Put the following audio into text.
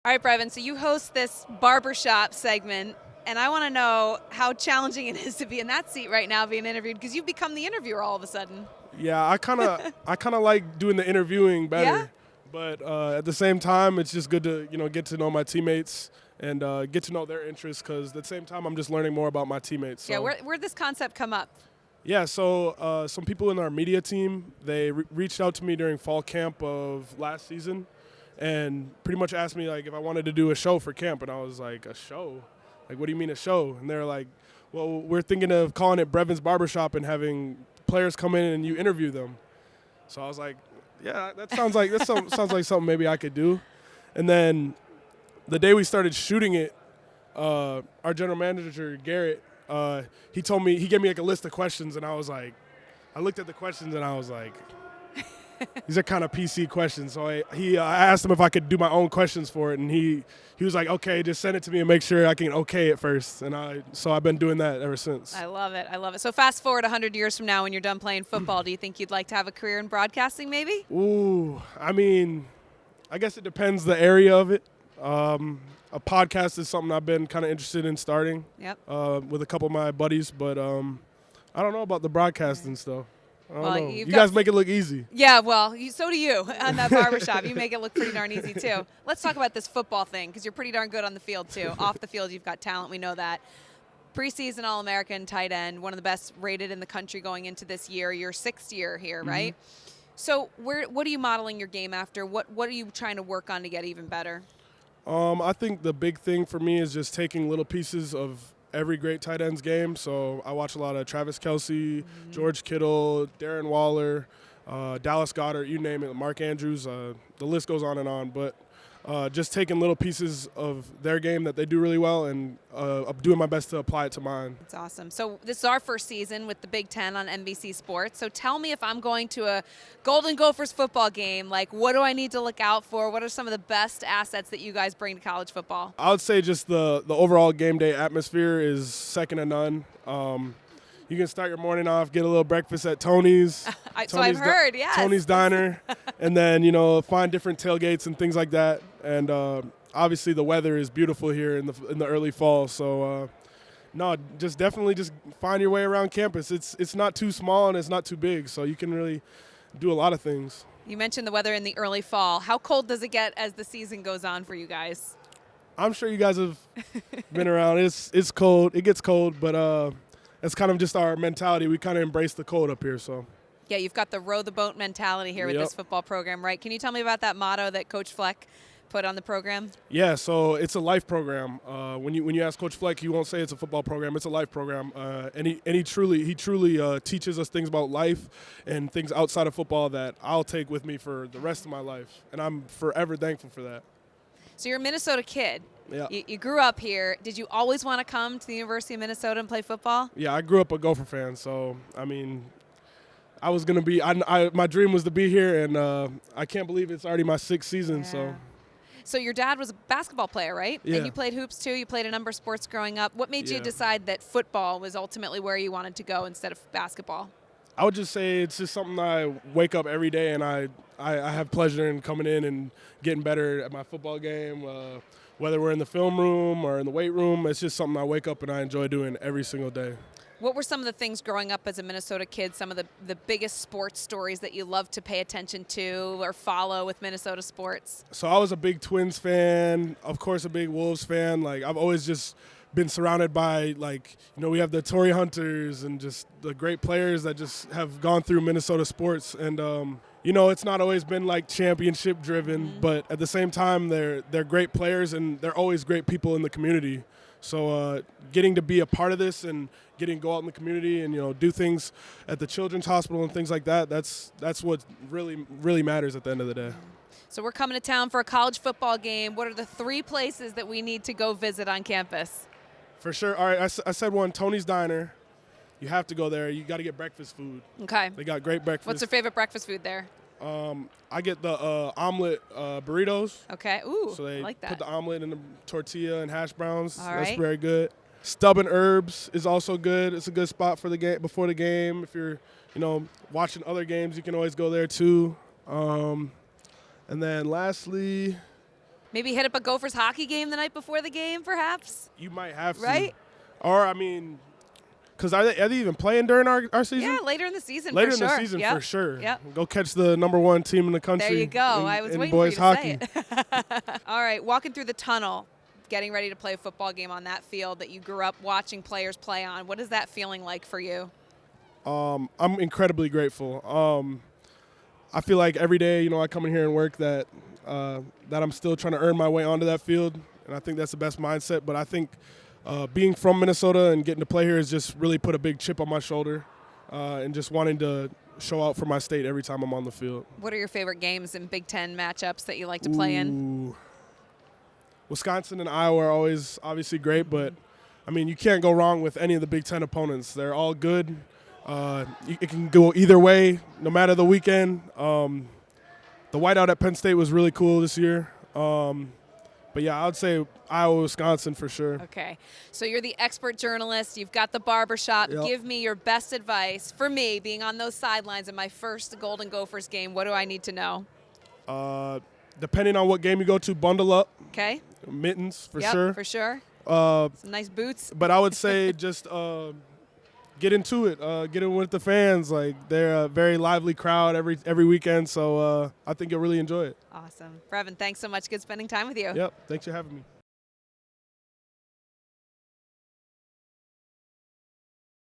All right, Brevyn, so you host this barbershop segment, and I want to know how challenging it is to be in that seat right now being interviewed, because you've become the interviewer all of a sudden. Yeah, I kind of like doing the interviewing better. Yeah? But at the same time, it's just good to get to know my teammates and get to know their interests, because at the same time, I'm just learning more about my teammates. So. Yeah, where'd this concept come up? Yeah, so some people in our media team, they reached out to me during fall camp of last season and pretty much asked me, like, if I wanted to do a show for camp. And I was like, a show? Like, what do you mean a show? And they're like, well, we're thinking of calling it Brevyns Barbershop and having players come in and you interview them. So I was like, yeah, that sounds like something maybe I could do. And then the day we started shooting it, our general manager, Garrett, he gave me like a list of questions, and I looked at the questions and I was like, these are kind of PC questions. So I asked him if I could do my own questions for it, and he was like, okay, just send it to me and make sure I can okay it first. And so I've been doing that ever since. I love it. I love it. So fast forward 100 years from now when you're done playing football, do you think you'd like to have a career in broadcasting maybe? Ooh, I mean, I guess it depends the area of it. A podcast is something I've been kind of interested in starting. Yep. With a couple of my buddies, but I don't know about the broadcasting stuff. I don't know. You guys make it look easy. Yeah, well, so do you on that barbershop. You make it look pretty darn easy, too. Let's talk about this football thing, because you're pretty darn good on the field, too. Off the field, you've got talent. We know that. Preseason All-American tight end, one of the best rated in the country going into this year. Your 6th year here, right? So what are you modeling your game after? What are you trying to work on to get even better? I think the big thing for me is just taking little pieces of every great tight end's game. So I watch a lot of Travis Kelce, George Kittle, Darren Waller, Dallas Goedert, you name it, Mark Andrews. The list goes on and on. But just taking little pieces of their game that they do really well and doing my best to apply it to mine. That's awesome. So this is our first season with the Big Ten on NBC Sports. So tell me, if I'm going to a Golden Gophers football game, like, what do I need to look out for? What are some of the best assets that you guys bring to college football? I would say just the overall game day atmosphere is second to none. You can start your morning off, get a little breakfast at Tony's. So I've heard, yes. Tony's Diner, and then, find different tailgates and things like that. And obviously the weather is beautiful here in the early fall. So, just definitely just find your way around campus. It's not too small and it's not too big, so you can really do a lot of things. You mentioned the weather in the early fall. How cold does it get as the season goes on for you guys? I'm sure you guys have been around. It's cold. It gets cold, but that's kind of just our mentality. We kind of embrace the cold up here. So. Yeah, you've got the row the boat mentality here with this football program, right? Can you tell me about that motto that Coach Fleck put on the program? Yeah, so it's a life program. When you ask Coach Fleck, he won't say it's a football program. It's a life program, and he truly teaches us things about life and things outside of football that I'll take with me for the rest of my life, and I'm forever thankful for that. So you're a Minnesota kid. Yeah. You grew up here. Did you always want to come to the University of Minnesota and play football? Yeah, I grew up a Gopher fan, so I mean, I was gonna be. My dream was to be here, and I can't believe it's already my 6th season. Yeah. So your dad was a basketball player, right? Yeah. And you played hoops too. You played a number of sports growing up. What made you decide that football was ultimately where you wanted to go instead of basketball? I would just say it's just something I wake up every day, and I have pleasure in coming in and getting better at my football game. Whether we're in the film room or in the weight room, it's just something I wake up and I enjoy doing every single day. What were some of the things growing up as a Minnesota kid, some of the biggest sports stories that you loved to pay attention to or follow with Minnesota sports? So I was a big Twins fan, of course a big Wolves fan. Like, I've always just been surrounded by, we have the Torrey Hunters and just the great players that just have gone through Minnesota sports. And, it's not always been like championship driven, but at the same time, they're great players and they're always great people in the community. So getting to be a part of this and getting to go out in the community and, do things at the Children's Hospital and things like that, that's what really, really matters at the end of the day. So we're coming to town for a college football game. What are the 3 places that we need to go visit on campus? For sure. All right, I said one, Tony's Diner. You have to go there. You got to get breakfast food. Okay. They got great breakfast. What's your favorite breakfast food there? I get the omelet burritos. Okay. Ooh, so they I like that. put the omelet in the tortilla and hash browns. All That's right. very good. Stub and Herbs is also good. It's a good spot for the game before the game. If you're, watching other games, you can always go there too. And then lastly, Maybe hit up a Gophers hockey game the night before the game, perhaps? You might have to. Right? Or, I mean, because are they even playing during our season? Yeah, later in the season later for sure. Later in the season for sure. Yep. Go catch the #1 team in the country. There you go. I was waiting boys for you to hockey. say it. All right, walking through the tunnel, getting ready to play a football game on that field that you grew up watching players play on. What is that feeling like for you? I'm incredibly grateful. I feel like every day, I come in here and work that I'm still trying to earn my way onto that field, and I think that's the best mindset. But I think being from Minnesota and getting to play here has just really put a big chip on my shoulder, and just wanting to show out for my state every time I'm on the field. What are your favorite games and Big Ten matchups that you like to play in? Wisconsin and Iowa are always obviously great, but, I mean, you can't go wrong with any of the Big Ten opponents. They're all good. It can go either way, no matter the weekend. The whiteout at Penn State was really cool this year. But, yeah, I would say Iowa, Wisconsin for sure. Okay. So you're the expert journalist. You've got the barbershop. Yep. Give me your best advice for me being on those sidelines in my first Golden Gophers game. What do I need to know? Depending on what game you go to, bundle up. Okay. Mittens for Yep, sure. for sure. Some nice boots. But I would say just get into it. Get in with the fans. Like, they're a very lively crowd every weekend, so I think you'll really enjoy it. Awesome. Brevyn, thanks so much. Good spending time with you. Yep. Thanks for having me.